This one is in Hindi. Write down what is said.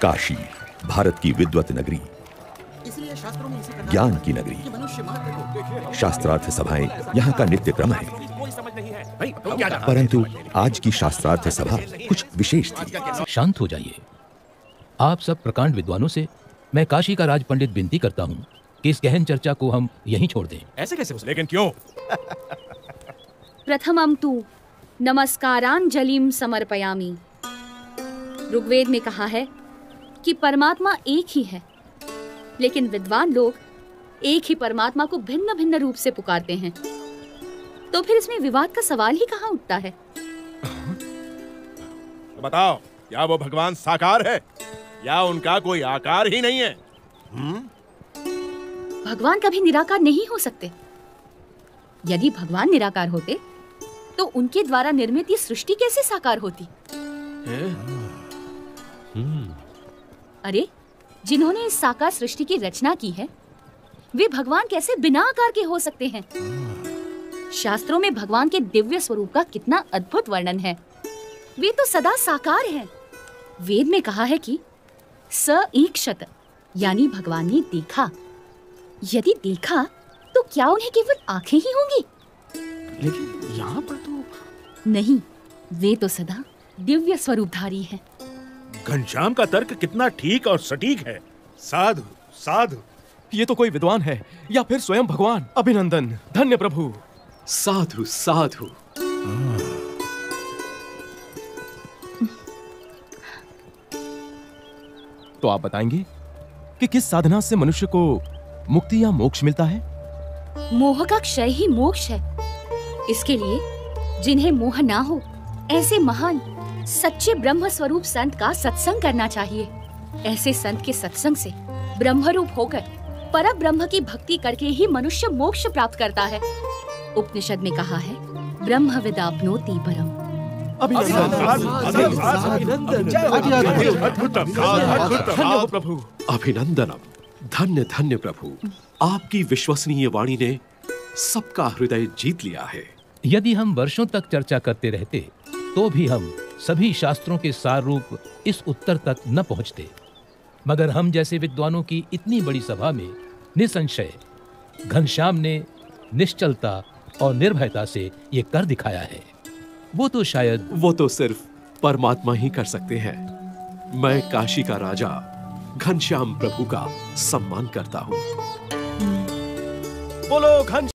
काशी, भारत की विद्वत नगरी, ज्ञान की नगरी, शास्त्रार्थ सभाएं यहाँ का नित्य क्रम है। परंतु आज की शास्त्रार्थ सभा कुछ विशेष थी। शांत हो जाइए। आप सब प्रकांड विद्वानों से मैं काशी का राज पंडित विनती करता हूँ कि इस गहन चर्चा को हम यहीं छोड़ दें। ऐसे कैसे हो सकता? लेकिन क्यों? प्रथमं तु नमस्कारांजलिं समर्पयामि। ऋग्वेद में कहा है कि परमात्मा एक ही है, लेकिन विद्वान लोग एक ही परमात्मा को भिन्न भिन्न रूप से पुकारते हैं। तो फिर इसमें विवाद का सवाल ही कहाँ उठता है? तो बताओ, क्या वो भगवान साकार है या उनका कोई आकार ही नहीं है? भगवान कभी निराकार नहीं हो सकते। यदि भगवान निराकार होते तो उनके द्वारा निर्मित ये सृष्टि कैसे साकार होती? अरे, जिन्होंने इस साकार सृष्टि की रचना की है, वे भगवान कैसे बिना आकार के हो सकते हैं? शास्त्रों में भगवान के दिव्य स्वरूप का कितना अद्भुत वर्णन है। वे तो सदा साकार हैं। वेद में कहा है कि स ईक्षत, यानी भगवान ने देखा। यदि देखा तो क्या उन्हें केवल आंखें ही होंगी? लेकिन यहाँ पर तो नहीं, वे तो सदा दिव्य स्वरूपधारी हैं। घनश्याम का तर्क कितना ठीक और सटीक है। साधु साधु। ये तो कोई विद्वान है या फिर स्वयं भगवान। अभिनंदन, धन्य प्रभु। साधु साधु। तो आप बताएंगे कि किस साधना से मनुष्य को मुक्ति या मोक्ष मिलता है? मोह का क्षय ही मोक्ष है। इसके लिए जिन्हें मोह ना हो, ऐसे महान सच्चे ब्रह्म स्वरूप संत का सत्संग करना चाहिए। ऐसे संत के सत्संग से ब्रह्मरूप होकर पर ब्रह्म की भक्ति करके ही मनुष्य मोक्ष प्राप्त करता है। उपनिषद में कहा है, ब्रह्म विदाप्नोति परम। अभिनंदनम। धन्य धन्य प्रभु, आपकी विश्वसनीय वाणी ने सबका हृदय जीत लिया है। यदि हम वर्षों तक चर्चा करते रहते तो भी हम सभी शास्त्रों के सार रूप इस उत्तर तक न पहुंचते। मगर हम जैसे विद्वानों की इतनी बड़ी सभा में निसंशय घनश्याम ने निश्चलता और निर्भयता से ये कर दिखाया है। वो तो सिर्फ परमात्मा ही कर सकते हैं। मैं काशी का राजा घनश्याम प्रभु का सम्मान करता हूँ। बोलो घनश्याम।